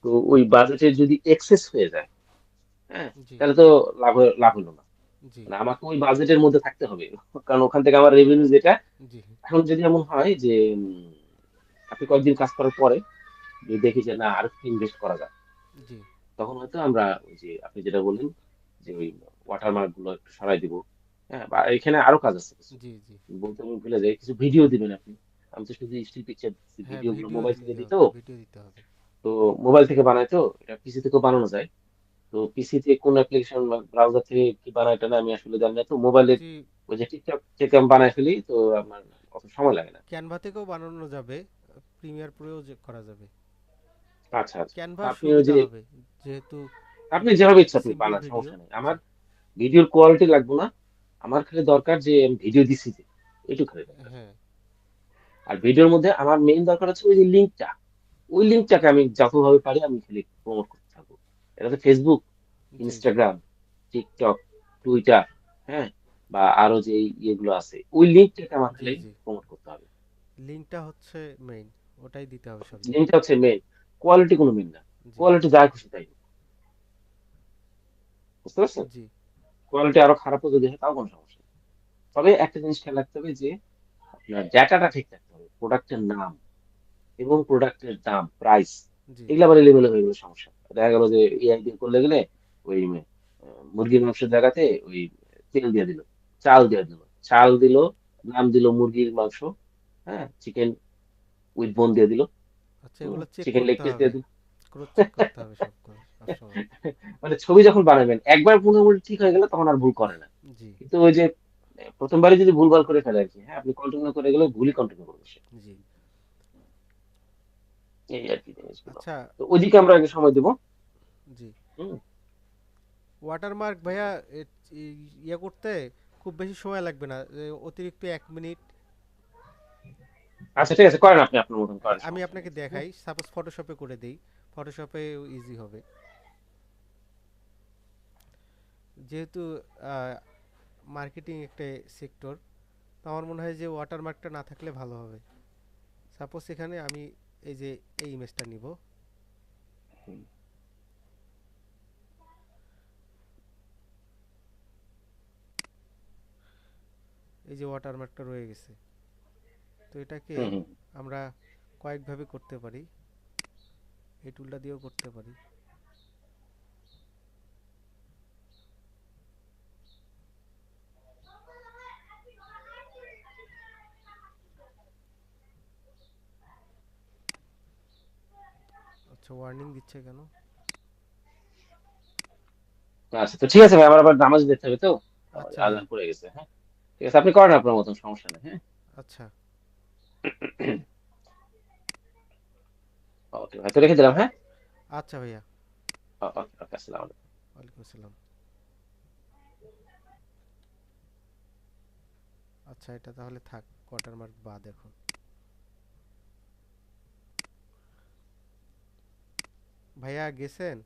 [SPEAKER 2] তো ওই বাজেটের যদি এক্সেস হয়ে যায়, হ্যাঁ,
[SPEAKER 1] জি
[SPEAKER 2] তাহলে তো লাভ লাভ হলো না।
[SPEAKER 1] জি
[SPEAKER 2] মানে আমাকে ওই বাজেটের মধ্যে থাকতে হবে, কারণ ওখান থেকে আমার রেভিনিউ যেটা,
[SPEAKER 1] জি
[SPEAKER 2] এখন যদি এমন হয় যে আপনি কয়েকদিন কাজ করার পরে যদি দেখি যে না আর ইনভেস্ট করা যায়,
[SPEAKER 1] জি
[SPEAKER 2] তখন হয়তো আমরা ওই যে আপনি যেটা বললেন যে ওই ওয়াটারমার্ক গুলো একটু সরাই দিব, হ্যাঁ। বা এখানে আরো কাজ আছে কিছু,
[SPEAKER 1] জি জি।
[SPEAKER 2] বলতে আমি ভুলে যাই, কিছু ভিডিও দিবেন আপনি। আমি তো শুধু স্টিল পিকচার দিচ্ছি,
[SPEAKER 1] হ্যাঁ,
[SPEAKER 2] ভিডিও গুলো
[SPEAKER 1] ভিডিও
[SPEAKER 2] মোবাইল থেকে
[SPEAKER 1] দিতে
[SPEAKER 2] দিত,
[SPEAKER 1] হবে, ভিডিও দিতে হবে।
[SPEAKER 2] তো মোবাইল থেকে বানায় তো, এটা পিসি থেকেও বানানো যায়। তো পিসি থেকে কোন অ্যাপ্লিকেশন বা ব্রাউজার থেকে কি বানায় এটা না আমি আসলে জানি না, তো মোবাইলে
[SPEAKER 1] জি।
[SPEAKER 2] ওই যে টিকটক থেকে আমি বানায় ফেলি, তো আমার অত সময় লাগে না।
[SPEAKER 1] ক্যানভা থেকেও বানানো যাবে, প্রিমিয়ার প্রোও করা যাবে।
[SPEAKER 2] আচ্ছা আচ্ছা,
[SPEAKER 1] ক্যানভা
[SPEAKER 2] আপনি ওই
[SPEAKER 1] সুবিধা
[SPEAKER 2] যে
[SPEAKER 1] হবে যেহেতু
[SPEAKER 2] আপনি যেভাবে ইচ্ছা আপনি
[SPEAKER 1] সিম্পল
[SPEAKER 2] বানান,
[SPEAKER 1] ভিডিও।
[SPEAKER 2] সমস্যা নেই, আমার
[SPEAKER 1] জি।
[SPEAKER 2] ভিডিওর কোয়ালিটি লাগবে না। আমার খালি দরকার যে আমি ভিডিও দিছি যে, এইটুকু খালি দরকার।
[SPEAKER 1] হ্যাঁ।
[SPEAKER 2] আর ভিডিওর মধ্যে আমার মেইন দরকার হচ্ছে ওই যে লিঙ্কটা, ওই লিঙ্কটাকে আমি যতভাবে পারি আমি খালি প্রমোট করতে থাকবো। এটা তো ফেসবুক,
[SPEAKER 1] জি জি
[SPEAKER 2] ইনস্টাগ্রাম, টিকটক, টুইটার, হ্যাঁ, বা আরো যে ইয়েগুলো আছে, ওই লিঙ্কটাকে আমার
[SPEAKER 1] জি
[SPEAKER 2] খালি
[SPEAKER 1] জি।
[SPEAKER 2] প্রমোট করতে হবে।
[SPEAKER 1] লিঙ্কটা হচ্ছে মেইন। ওটাই দিতে হবে সব
[SPEAKER 2] লিঙ্কটা
[SPEAKER 1] জায়গায়।
[SPEAKER 2] হচ্ছে মেইন, কোয়ালিটি কোনো মেইন না।
[SPEAKER 1] জি।
[SPEAKER 2] কোয়ালিটি যা খুশি তাই হোক, বুঝতে পারছেন?
[SPEAKER 1] জি।
[SPEAKER 2] কোয়ালিটি আরো খারাপও যদি হয় তাও কোনো সমস্যা নেই। তবে একটা জিনিস খেয়াল রাখতে হবে যে আপনার ডেটাটা ঠিক রাখতে হবে, প্রোডাক্টের নাম এবং প্রোডাক্টের দাম, প্রাইস,
[SPEAKER 1] জি।
[SPEAKER 2] এগুলো আবার এলোমেলো হয়ে গেলে সমস্যা। দেখা গেল যে এআই দিয়ে করলে গেলে ওই মুরগির মাংসের জায়গাতে ওই তেল দিয়ে দিল, চাল দিয়ে দিল, চাল দিল, নাম দিল মুরগির মাংস, হ্যাঁ, চিকেন উইথ বোন দিয়ে দিল,
[SPEAKER 1] আচ্ছা, এগুলো চেক
[SPEAKER 2] চিকেন লেগ
[SPEAKER 1] করতে
[SPEAKER 2] পিস
[SPEAKER 1] হবে,
[SPEAKER 2] দিয়ে দিল।
[SPEAKER 1] ক্রস চেক করতে হবে সব সময়।
[SPEAKER 2] মানে ছবি যখন বানাবেন একবার মোটামুটি ঠিক হয়ে গেলে তখন আর ভুল করে না।
[SPEAKER 1] জি।
[SPEAKER 2] কিন্তু ওই যে প্রথমবারই যদি ভুলভাল করে ফেলে আর কি, হ্যাঁ, আপনি কন্টিনিউ করে গেলে ভুলই কন্টিনিউ করবে সে।
[SPEAKER 1] জি।
[SPEAKER 2] এই আর কি জিনিসগুলো।
[SPEAKER 1] আচ্ছা।
[SPEAKER 2] তো ওইদিকে আমরা আগে সময় দেবো।
[SPEAKER 1] জি।
[SPEAKER 2] হুম।
[SPEAKER 1] ওয়াটারমার্ক ভাইয়া, ইয়ে করতে খুব বেশি সময় লাগবে না, অতিরিক্ত 1 মিনিট।
[SPEAKER 2] আচ্ছা ঠিক আছে, করেন আপনি আপনার মতন করেন,
[SPEAKER 1] আমি
[SPEAKER 2] সমস্যা
[SPEAKER 1] আপনাকে
[SPEAKER 2] নেই। হ্যাঁ,
[SPEAKER 1] দেখাই, সাপোজ ফটোশপে করে দেই, ফটোশপে ইজি হবে, যেহেতু মার্কেটিং একটা সেক্টর। তো আমার মনে হয় যে ওয়াটারমার্কটা না থাকলে ভালো হবে। সাপোজ এখানে আমি এই যে এই ইমেজটা নিব, এই যে ওয়াটারমার্কটা রয়ে গেছে। তো এটাকে
[SPEAKER 2] হুম, হুম।
[SPEAKER 1] আমরা কয়েকভাবে করতে পারি, এই টুলটা দিয়েও করতে পারি। আচ্ছা, ওয়ার্নিং দিচ্ছে কেন?
[SPEAKER 2] আচ্ছা, তো ঠিক আছে ভাই, আমার আবার নামাজ দিতে হবে তো, আমার
[SPEAKER 1] আচ্ছা ভাইয়া।
[SPEAKER 2] আজান পড়ে গেছে। হ্যাঁ, ঠিক আছে, আপনি করেন আপনার মতন, সমস্যা নেই। হ্যাঁ।
[SPEAKER 1] আচ্ছা।
[SPEAKER 2] ওকে ভাই, তো রেখে দিলাম। হ্যাঁ।
[SPEAKER 1] আচ্ছা ভাইয়া।
[SPEAKER 2] ওকে ওকে, আসসালাম।
[SPEAKER 1] ওয়ালাইকুম আসসালাম। আচ্ছা, এটা তাহলে থাক, ওয়াটারমার্ক বাদ এখন। ভাইয়া গেছেন?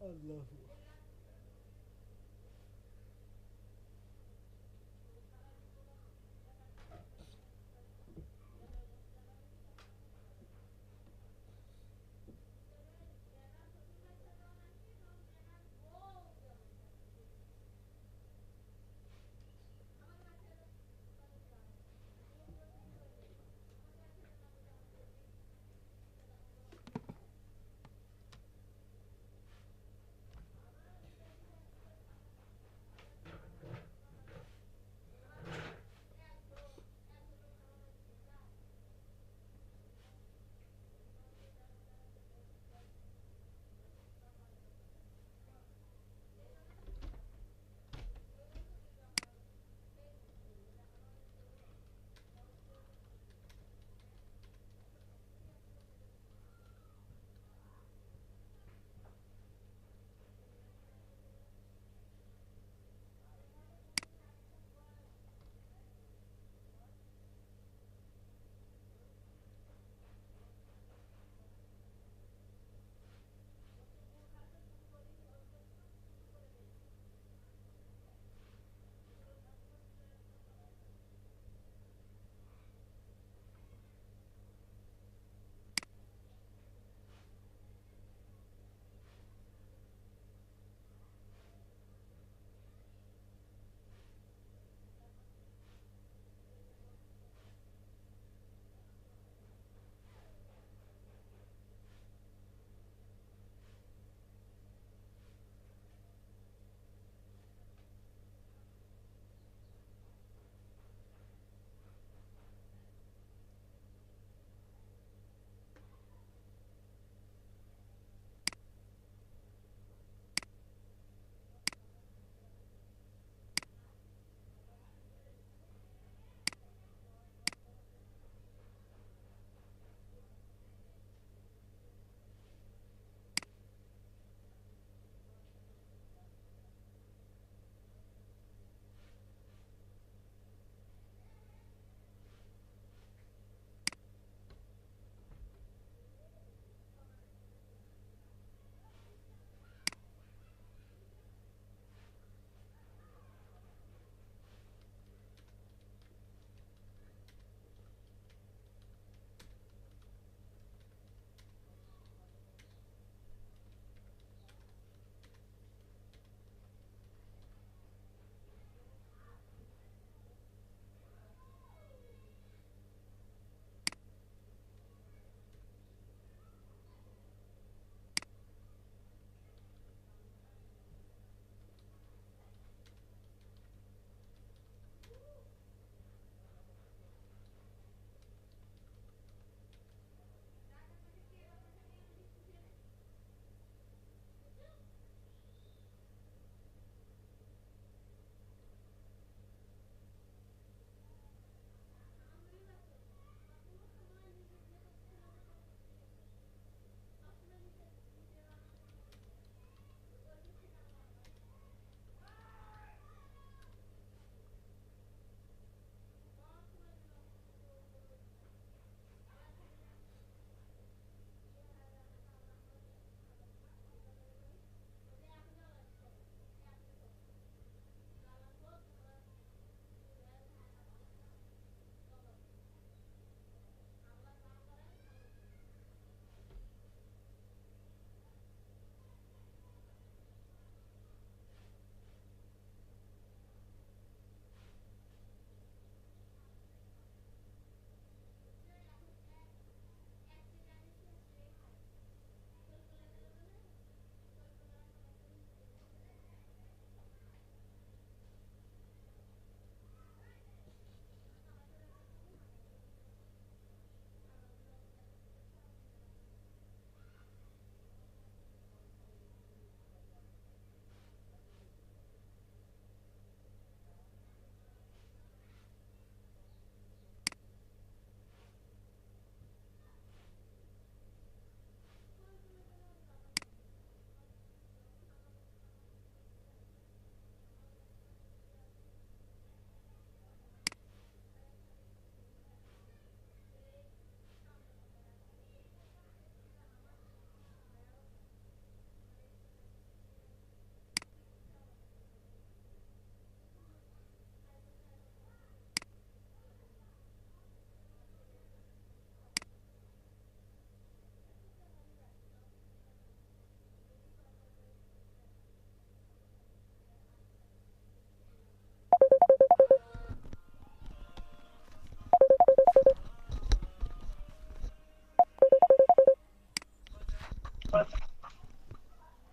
[SPEAKER 1] আল্লাহ।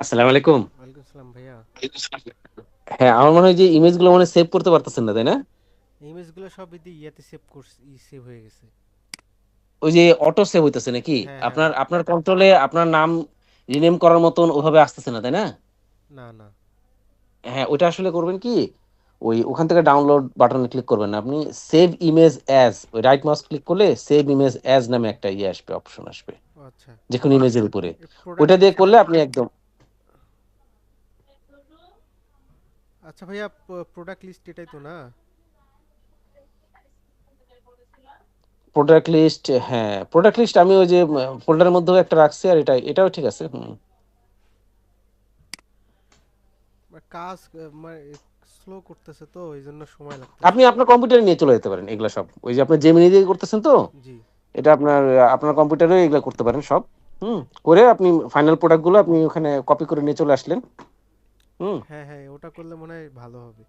[SPEAKER 2] আসসালামু আলাইকুম।
[SPEAKER 1] ওয়ালাইকুম আসসালাম ভাইয়া।
[SPEAKER 2] হ্যাঁ, আমার মনে হয় যে ইমেজগুলো মানে সেভ করতে পারতেছেন না, তাই না?
[SPEAKER 1] ইমেজগুলো সব ইয়াতে সেভ করছি, সেভ হয়ে গেছে।
[SPEAKER 2] ওই যে অটো সেভ হইতেছে নাকি?
[SPEAKER 1] হ্যাঁ হ্যাঁ
[SPEAKER 2] আপনার আপনার কন্ট্রোলে আপনার নাম রিনেম করার মতন ওভাবে আসতেছে না, তাই না?
[SPEAKER 1] না না।
[SPEAKER 2] হ্যাঁ, ওইটা আসলে করবেন কি, ওই ওখান থেকে ডাউনলোড বাটনে ক্লিক করবেন না আপনি, সেভ ইমেজ অ্যাজ, ওই রাইট মাউস ক্লিক করলে সেভ ইমেজ অ্যাজ নামে একটা ইয়ে আসবে, অপশন আসবে
[SPEAKER 1] ও আচ্ছা।
[SPEAKER 2] যে কোনো ইমেজের উপরে।
[SPEAKER 1] এই প্রোডাক্ট
[SPEAKER 2] ওইটা দিয়ে
[SPEAKER 1] লিস্টে।
[SPEAKER 2] করলে আপনি একদম
[SPEAKER 1] আচ্ছা ভাইয়া, প্রোডাক্ট লিস্ট এটাই তো না?
[SPEAKER 2] প্রোডাক্ট লিস্ট, হ্যাঁ প্রোডাক্ট লিস্ট আমি ওই যে ফোল্ডারের মধ্যেও একটা রাখছি, আর এটাও ঠিক আছে। হুম,
[SPEAKER 1] কাজ মানে স্লো করতেছে তো এই জন্য সময়
[SPEAKER 2] আপনি
[SPEAKER 1] লাগতেছে।
[SPEAKER 2] আপনার কম্পিউটারে নিয়ে চলে যেতে পারেন এগুলা সব, ওই যে আপনি জেমিনি দিয়ে করতেছেন তো,
[SPEAKER 1] জি।
[SPEAKER 2] এটা আপনার আপনার কম্পিউটারে এগুলা করতে পারেন সব। হুম, করে আপনি ফাইনাল প্রোডাক্টগুলো আপনি ওখানে কপি করে নিয়ে চলে আসলেন। হুম,
[SPEAKER 1] হ্যাঁ হ্যাঁ, ওটা করলে মনে হয় ভালো হবে।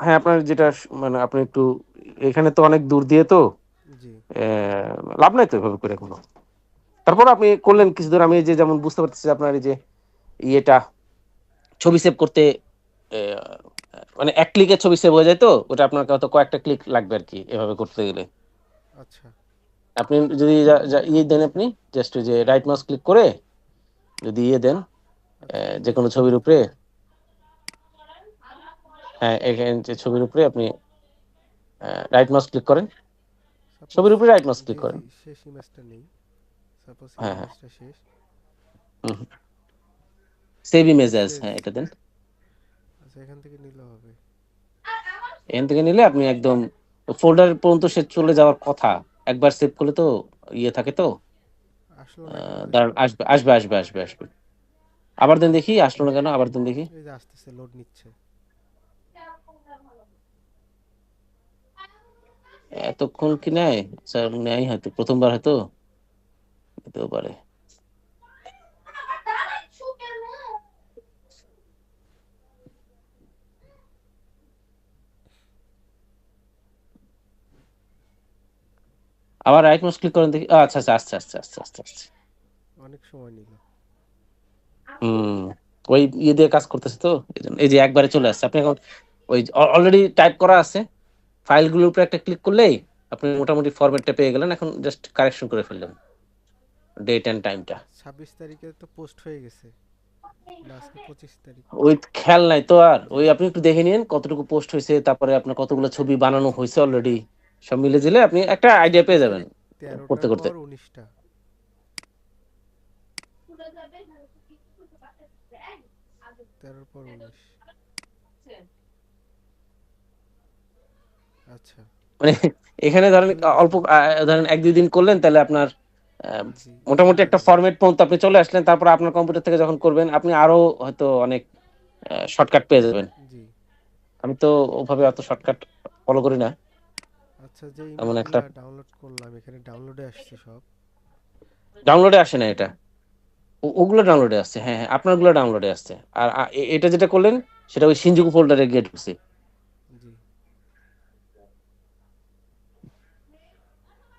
[SPEAKER 2] হ্যাঁ আপনার যেটা মানে আপনি একটু, এখানে তো অনেক দূর দিয়ে তো
[SPEAKER 1] জি
[SPEAKER 2] লাভ নাই তো এভাবে করে কোনো। তারপর আপনি করলেন কিছু দূর, আমি এই যে যেমন বুঝতে পারতেছি যে আপনার এই যে ইয়েটা ছবি সেভ করতে আহ, মানে এক ক্লিকে ছবি সেভ হয়ে যায়, তো ওটা আপনার হয়তো কয়েকটা ক্লিক লাগবে আর কি এভাবে করতে গেলে।
[SPEAKER 1] আচ্ছা
[SPEAKER 2] আপনি যদি ইয়ে দেন, আপনি জাস্ট ওই যে রাইট মাউস ক্লিক করে যদি ইয়ে দেন
[SPEAKER 1] আচ্ছা,
[SPEAKER 2] যে
[SPEAKER 1] ইমেজ
[SPEAKER 2] কোনো ছবির উপরে, হ্যাঁ এখানে যে ছবির উপরে আপনি রাইট মাউস ক্লিক করেন,
[SPEAKER 1] সাপোজ।
[SPEAKER 2] ছবির উপরে রাইট মাউস
[SPEAKER 1] জি
[SPEAKER 2] ক্লিক
[SPEAKER 1] জি,
[SPEAKER 2] করেন।
[SPEAKER 1] শেষ ইমেজটা নেই। সাপোজ এই
[SPEAKER 2] হ্যাঁ হ্যাঁ,
[SPEAKER 1] ইমেজটা শেষ।
[SPEAKER 2] Save image as,
[SPEAKER 1] save.
[SPEAKER 2] হ্যাঁ এটা দেন।
[SPEAKER 1] আচ্ছা, এখান থেকে নিলে হবে।
[SPEAKER 2] এখান থেকে নিলে আপনি একদম ফোল্ডার পর্যন্ত সে চলে যাওয়ার কথা, একবার সেভ করলে তো ইয়ে থাকে তো।
[SPEAKER 1] আসলো না কেন
[SPEAKER 2] দাঁড়ান,
[SPEAKER 1] দেখি।
[SPEAKER 2] আসবে আসবে আসবে আসবে আসবে। আবার দেন দেখি, আসলো না কেন, আবার দেন দেখি।
[SPEAKER 1] এই যে আসতেছে, লোড নিচ্ছে।
[SPEAKER 2] এতক্ষণ কি নেয়? স্যার নেয় হয়তো, প্রথমবার হয়তো হতেও পারে। আবার রাইট মাউস ক্লিক করেন দেখি, আচ্ছা আচ্ছা, আচ্ছা আচ্ছা আচ্ছা আচ্ছা আচ্ছা।
[SPEAKER 1] অনেক সময় নিল।
[SPEAKER 2] হুম, ওই ইয়ে দিয়ে কাজ করতেছে তো, এই জন্য এই যে একবারে চলে আসছে। আপনি এখন ওই অলরেডি টাইপ করা আছে, ফাইলগুলোর উপরে একটা ক্লিক করলেই আপনি মোটামুটি ফরম্যাটটা পেয়ে গেলেন, এখন জাস্ট কারেকশন করে ফেললেন ডেট এন্ড টাইমটা।
[SPEAKER 1] 26 তারিখে তো পোস্ট হয়ে গেছে, না আজকে 25 তারিখ?
[SPEAKER 2] ওই খেয়াল নাই তো, আর
[SPEAKER 1] জি
[SPEAKER 2] ওই
[SPEAKER 1] জি।
[SPEAKER 2] আপনি একটু দেখে নিন কতটুকু পোস্ট হয়েছে, তারপরে আপনার কতগুলো ছবি বানানো হয়েছে অলরেডি, সব মিলে দিলে আপনি একটা আইডিয়া পেয়ে
[SPEAKER 1] ছাব্বিশ
[SPEAKER 2] যাবেন
[SPEAKER 1] তারিখ
[SPEAKER 2] করতে
[SPEAKER 1] 13টার
[SPEAKER 2] করতে।
[SPEAKER 1] পর 19টা। 13 পর 19। আচ্ছা।
[SPEAKER 2] মানে এখানে ধরেন
[SPEAKER 1] চলে
[SPEAKER 2] অল্প
[SPEAKER 1] গেছে।
[SPEAKER 2] ধরেন এক দুই দিন করলেন, তাহলে আপনার
[SPEAKER 1] জি, ইজি
[SPEAKER 2] মোটামুটি
[SPEAKER 1] হয়ে
[SPEAKER 2] একটা
[SPEAKER 1] যাবে।
[SPEAKER 2] ফরম্যাট পর্যন্ত আপনি চলে আসলেন। তারপর আপনার কম্পিউটার থেকে যখন করবেন আপনি আরো হয়তো অনেক শর্টকাট পেয়ে যাবেন।
[SPEAKER 1] জি।
[SPEAKER 2] আমি তো ওভাবে অত শর্টকাট ফলো করি না,
[SPEAKER 1] আচ্ছা, যে
[SPEAKER 2] এমন একটা।
[SPEAKER 1] ইমেজগুলা ডাউনলোড করলাম এখানে ডাউনলোডে আসছে সব।
[SPEAKER 2] ডাউনলোডে আসে না এটা, ওগুলো ডাউনলোডে আসছে, হ্যাঁ হ্যাঁ আপনারগুলো ডাউনলোডে আসছে। আর এটা যেটা করলেন সেটা ওই সিনজুকু ফোল্ডারে গিয়ে ঢুকছে।
[SPEAKER 1] জি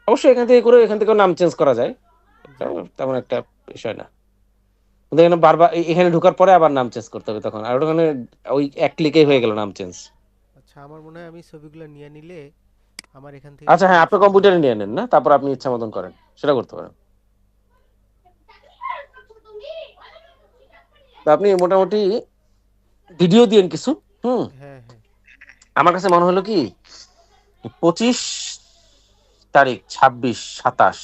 [SPEAKER 2] অবশ্যই এখান থেকে করে এখান থেকেও নাম চেঞ্জ করা যায়,
[SPEAKER 1] জি।
[SPEAKER 2] তেমন একটা বিষয় না। কিন্তু এখানে বারবার এখানে ঢোকার পরে আবার নাম চেঞ্জ করতে হবে তখন, আর ওখানে ওই এক ক্লিকেই হয়ে গেল নাম চেঞ্জ।
[SPEAKER 1] আচ্ছা, আমার মনে হয় আমি ছবিগুলো নিয়ে নিলে আমার এখান থেকে
[SPEAKER 2] আচ্ছা
[SPEAKER 1] কোনো
[SPEAKER 2] হ্যাঁ, আপনার
[SPEAKER 1] অসুবিধা
[SPEAKER 2] কম্পিউটারে
[SPEAKER 1] হবে না।
[SPEAKER 2] নিয়ে নেন না, তারপর আপনি ইচ্ছা মতন করেন, সেটা করতে পারেন। তো আপনি মোটামুটি ভিডিও দিয়েন কিছু। হুম,
[SPEAKER 1] হ্যাঁ হ্যাঁ।
[SPEAKER 2] আমার কাছে মনে হলো কি 25 তারিখ, 26, 27,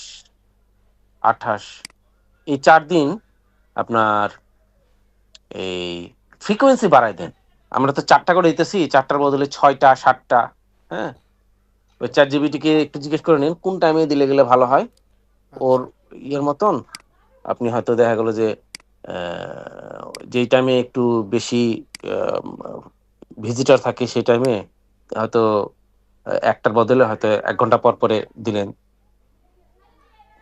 [SPEAKER 2] 28 এই 4 দিন আপনার এই ফ্রিকোয়েন্সি বাড়াই দেন। আমরা তো 4টা করে দিতেছি, 4টার বদলে 6টা 7টা। হ্যাঁ, ওই চ্যাট জিপিটিকে একটু জিজ্ঞেস করে নিন কোন টাইমে দিলে গেলে ভালো হয় ওর
[SPEAKER 1] আচ্ছা
[SPEAKER 2] ইয়ের মতন। আপনি হয়তো দেখা গেল যে যেই টাইমে একটু বেশি ভিজিটর থাকে সেই টাইমে হয়তো একটার বদলে হয়তো 1 ঘন্টা পর পরে দিলেন।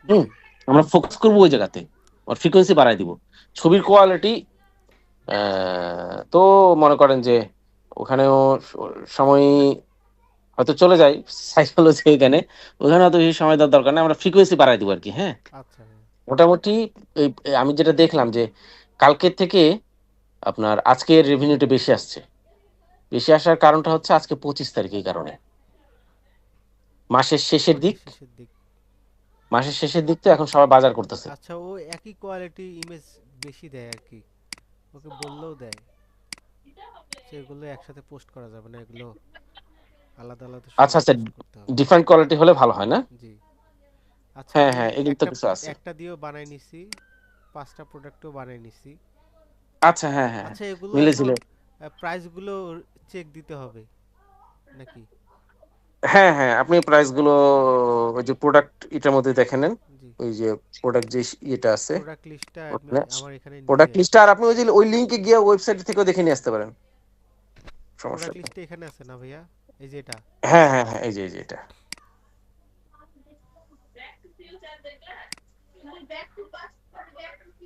[SPEAKER 2] হুম,
[SPEAKER 1] জি।
[SPEAKER 2] আমরা ফোকাস করবো ওই জায়গাতে, আর ফ্রিকোয়েন্সি বাড়াই দিব। ছবির কোয়ালিটি তো মনে করেন যে ওখানেও সময় হয়তো চলে যায়, সাইকোলজি এখানে, ওখানে হয়তো বেশি সময় দেওয়ার দরকার নেই, আমরা ফ্রিকোয়েন্সি বাড়াই দিব আর কি। হ্যাঁ,
[SPEAKER 1] আচ্ছা হ্যাঁ।
[SPEAKER 2] মোটামুটি আমি যেটা দেখলাম যে কালকের থেকে আপনার আজকের রেভিনিউটা বেশি আসছে। বেশি আসার কারণটা হচ্ছে আজকে 25 তারিখ, এই কারণে মাসের শেষের
[SPEAKER 1] মাসের
[SPEAKER 2] দিক।
[SPEAKER 1] শেষের দিক।
[SPEAKER 2] মাসের শেষের দিক তো এখন সবাই বাজার করতেছে।
[SPEAKER 1] আচ্ছা, ও একই কোয়ালিটি ইমেজ বেশি দেয় আর কি, ওকে বললেও দেয়। সেগুলো একসাথে পোস্ট করা যাবে না, এগুলো আলাদা আলাদা
[SPEAKER 2] আচ্ছা
[SPEAKER 1] সময়
[SPEAKER 2] আচ্ছা,
[SPEAKER 1] পোস্ট করতে হবে।
[SPEAKER 2] ডিফারেন্ট কোয়ালিটি হলে ভালো হয় না?
[SPEAKER 1] জি। আচ্ছা,
[SPEAKER 2] হ্যাঁ
[SPEAKER 1] আমি
[SPEAKER 2] হ্যাঁ, এগুলো তো
[SPEAKER 1] একটা
[SPEAKER 2] কিছু আছে।
[SPEAKER 1] একটা দিয়েও বানাই নিছি, 5টা প্রোডাক্টও বানাই নিছি।
[SPEAKER 2] আচ্ছা, হ্যাঁ হ্যাঁ হ্যাঁ,
[SPEAKER 1] আচ্ছা, এগুলো এখন
[SPEAKER 2] মিলেছিল।
[SPEAKER 1] প্রাইসগুলো চেক দিতে হবে নাকি?
[SPEAKER 2] হ্যাঁ হ্যাঁ, আপনি প্রাইসগুলো ওই যে প্রোডাক্ট এটার মধ্যে দেখে নেন।
[SPEAKER 1] জি।
[SPEAKER 2] ওই যে প্রোডাক্ট যে ইয়েটা আছে
[SPEAKER 1] প্রোডাক্ট লিস্টটা
[SPEAKER 2] ওখানে,
[SPEAKER 1] আমার এখানে নিচে
[SPEAKER 2] প্রোডাক্ট
[SPEAKER 1] আছে।
[SPEAKER 2] লিস্টটা, আর আপনি ওই যে ওই লিঙ্কে গিয়ে ওয়েবসাইট থেকেও দেখে নিয়ে আসতে পারেন, সমস্যা
[SPEAKER 1] প্রোডাক্ট
[SPEAKER 2] নেই।
[SPEAKER 1] লিস্টে এখানে আছে না ভাইয়া? এই যে এটা।
[SPEAKER 2] হ্যাঁ হ্যাঁ হ্যাঁ, এই যে এটা।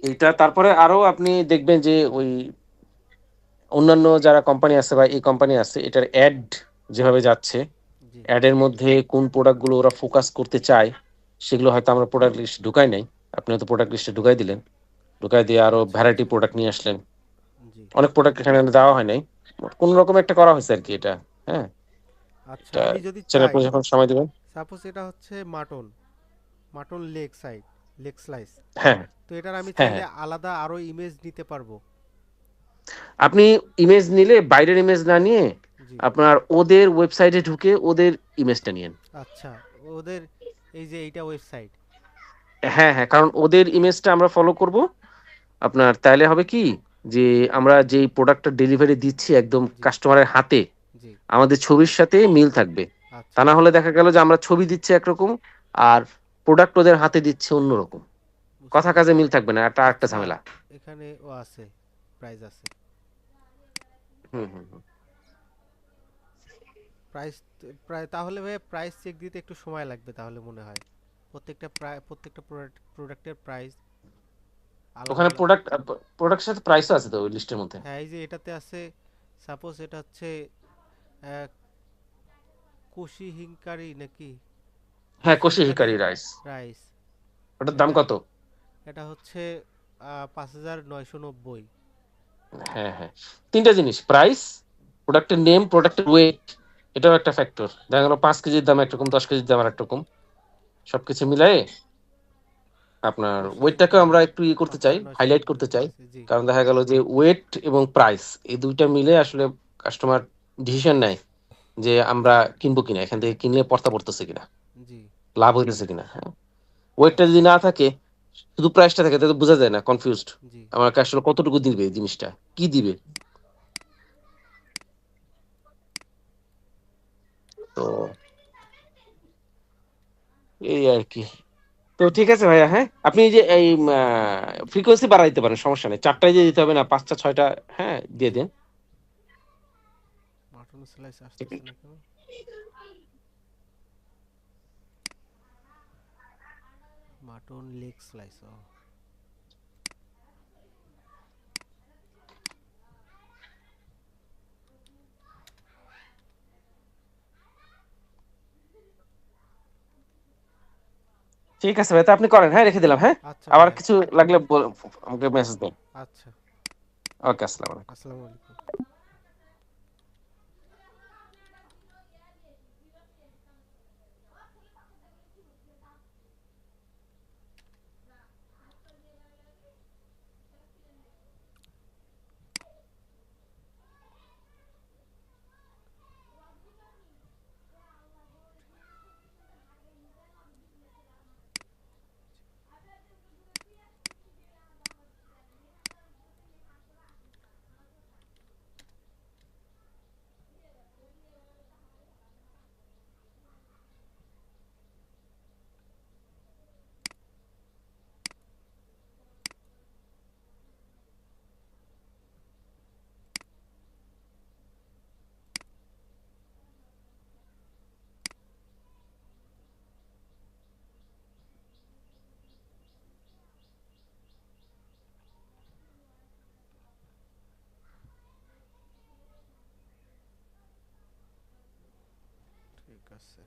[SPEAKER 2] এইটা তারপরে আরো আপনি দেখবেন যে ওই অন্যান্য যারা কোম্পানি আছে বা এই কোম্পানি আছে, এটার অ্যাড যেভাবে যাচ্ছে,
[SPEAKER 1] জি।
[SPEAKER 2] অ্যাডের মধ্যে কোন প্রোডাক্টগুলো ওরা ফোকাস করতে চায় সেগুলো হয়তো আমরা প্রোডাক্ট লিস্ট ঢুকাই নাই। আপনি হয়তো প্রোডাক্ট লিস্টে ঢুকাই দিলেন, ঢুকাই দিয়ে আরো
[SPEAKER 1] আচ্ছা
[SPEAKER 2] ভ্যারাইটি
[SPEAKER 1] আচ্ছা।
[SPEAKER 2] প্রোডাক্ট নিয়ে আসলেন।
[SPEAKER 1] জি।
[SPEAKER 2] অনেক প্রোডাক্ট এখানে দেওয়া হয় নাই, কোন রকম একটা করা হয়েছে আর কি এটা। হ্যাঁ,
[SPEAKER 1] আচ্ছা,
[SPEAKER 2] এটা
[SPEAKER 1] আমি যদি
[SPEAKER 2] চ্যানেল
[SPEAKER 1] চাই,
[SPEAKER 2] পরে যখন সময় দিবেন।
[SPEAKER 1] সাপোজ এটা হচ্ছে mutton, mutton leg side, leg slice,
[SPEAKER 2] হ্যাঁ
[SPEAKER 1] তো এটার আমি
[SPEAKER 2] হ্যাঁ
[SPEAKER 1] চাইলে
[SPEAKER 2] হ্যাঁ,
[SPEAKER 1] আলাদা আরো ইমেজ নিতে পারবো?
[SPEAKER 2] আপনি ইমেজ নিলে বাইরের ইমেজ না নিয়ে
[SPEAKER 1] জি।
[SPEAKER 2] আপনার ওদের ওয়েবসাইটে ঢুকে ওদের ইমেজটা নিয়েন।
[SPEAKER 1] আচ্ছা, ওদের এই যে এইটা ওয়েবসাইট।
[SPEAKER 2] হ্যাঁ হ্যাঁ, কারণ ওদের ইমেজটা আমরা ফলো করব। আপনার তাইলে হবে কি, যে আমরা যেই প্রোডাক্টটা ডেলিভারি দিচ্ছি একদম
[SPEAKER 1] জি।
[SPEAKER 2] কাস্টমারের হাতে,
[SPEAKER 1] জি।
[SPEAKER 2] আমাদের ছবির সাথে মিল থাকবে। তা
[SPEAKER 1] আচ্ছা
[SPEAKER 2] না হলে
[SPEAKER 1] আচ্ছা,
[SPEAKER 2] দেখা গেল যে আমরা ছবি দিচ্ছি একরকম আর প্রোডাক্ট ওদের হাতে দিচ্ছে অন্যরকম,
[SPEAKER 1] বুঝতে
[SPEAKER 2] কথা কাজে
[SPEAKER 1] পারছি।
[SPEAKER 2] মিল থাকবে না, এটা একটা
[SPEAKER 1] আচ্ছা,
[SPEAKER 2] ঝামেলা।
[SPEAKER 1] এখানে ও আছে, প্রাইস আছে।
[SPEAKER 2] হুম হুম হুম।
[SPEAKER 1] প্রাইস প্রায় তাহলে ভাই প্রাইস চেক দিতে একটু সময় লাগবে তাহলে মনে হয়। প্রত্যেকটা প্রোডাক্টের প্রাইস আলাদা
[SPEAKER 2] ওখানে
[SPEAKER 1] আলাদা।
[SPEAKER 2] প্রোডাক্ট, প্রোডাক্টের সাথে প্রাইসও আছে তো ওই লিস্টের মধ্যে।
[SPEAKER 1] হ্যাঁ, এই যে এটাতে আছে, সাপোজ এটা হচ্ছে কুশি হিংকারি নাকি,
[SPEAKER 2] হ্যাঁ,
[SPEAKER 1] কুশি
[SPEAKER 2] Kosi
[SPEAKER 1] Hikari
[SPEAKER 2] Hikari rice,
[SPEAKER 1] rice.
[SPEAKER 2] ওটার দাম
[SPEAKER 1] এটা
[SPEAKER 2] কত?
[SPEAKER 1] এটা হচ্ছে 5,990।
[SPEAKER 2] হ্যাঁ হ্যাঁ, তিনটা জিনিস: প্রাইস, প্রোডাক্টের নেম, প্রোডাক্টের ওয়েট, এটাও একটা ফ্যাক্টর। দেখা গেল 5 কেজির দাম একরকম, 10 কেজির দাম আর একরকম, সবকিছু মিলাই আপনার
[SPEAKER 1] কুশি
[SPEAKER 2] ওয়েটটাকে
[SPEAKER 1] হিকারি
[SPEAKER 2] আমরা একটু ইয়ে
[SPEAKER 1] পাঁচ
[SPEAKER 2] করতে চাই,
[SPEAKER 1] হাজার নয়শো
[SPEAKER 2] হাইলাইট
[SPEAKER 1] নব্বই
[SPEAKER 2] করতে চাই।
[SPEAKER 1] জি।
[SPEAKER 2] কারণ দেখা গেল যে ওয়েট এবং প্রাইস এই দুইটা মিলে আসলে কাস্টমার ডিসিশন নেয় যে আমরা কিনবো কিনা, এখান থেকে কিনলে পড়তা পড়তেছে কিনা,
[SPEAKER 1] জি।
[SPEAKER 2] লাভ হইতেছে কিনা। হ্যাঁ, ওয়েটটা
[SPEAKER 1] আচ্ছা।
[SPEAKER 2] যদি না থাকে, শুধু প্রাইসটা থাকে, তাহলে বোঝা যায় না, কনফিউজড
[SPEAKER 1] জি।
[SPEAKER 2] আমাকে আসলে কতটুকু দিবে এই জিনিসটা, কি দিবে। তো এই আর কি। তো ঠিক আছে ভাইয়া, হ্যাঁ আপনি এই যে এই ফ্রিকোয়েন্সি বাড়াই দিতে পারেন, সমস্যা নেই, 4টায় দিয়ে দিতে হবে না, 5টা 6টা, হ্যাঁ দিয়ে
[SPEAKER 1] জি।
[SPEAKER 2] দিন।
[SPEAKER 1] মাটন স্লাইস
[SPEAKER 2] ঠিক
[SPEAKER 1] আসতেছে না কেন? মাটন লেগ স্লাইস, ও
[SPEAKER 2] ঠিক আছে ভাই, তা আপনি করেন, হ্যাঁ রেখে দিলাম, হ্যাঁ।
[SPEAKER 1] আচ্ছা
[SPEAKER 2] আবার
[SPEAKER 1] ভাইয়া।
[SPEAKER 2] কিছু লাগলে আমাকে মেসেজ দেন।
[SPEAKER 1] আচ্ছা।
[SPEAKER 2] ওকে, আসসালামু আলাইকুম।
[SPEAKER 1] আসসালামু আলাইকুম। ঠিক আছে।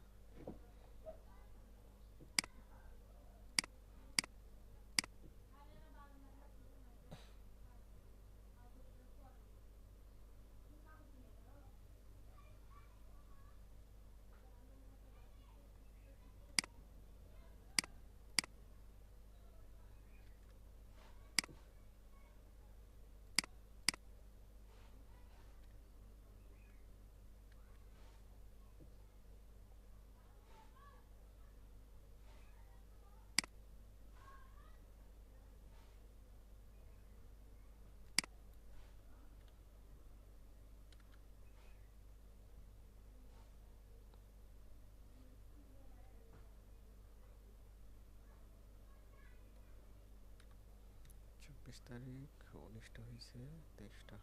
[SPEAKER 1] 25 তারিখ, 19টা হয়েছে, 23টা।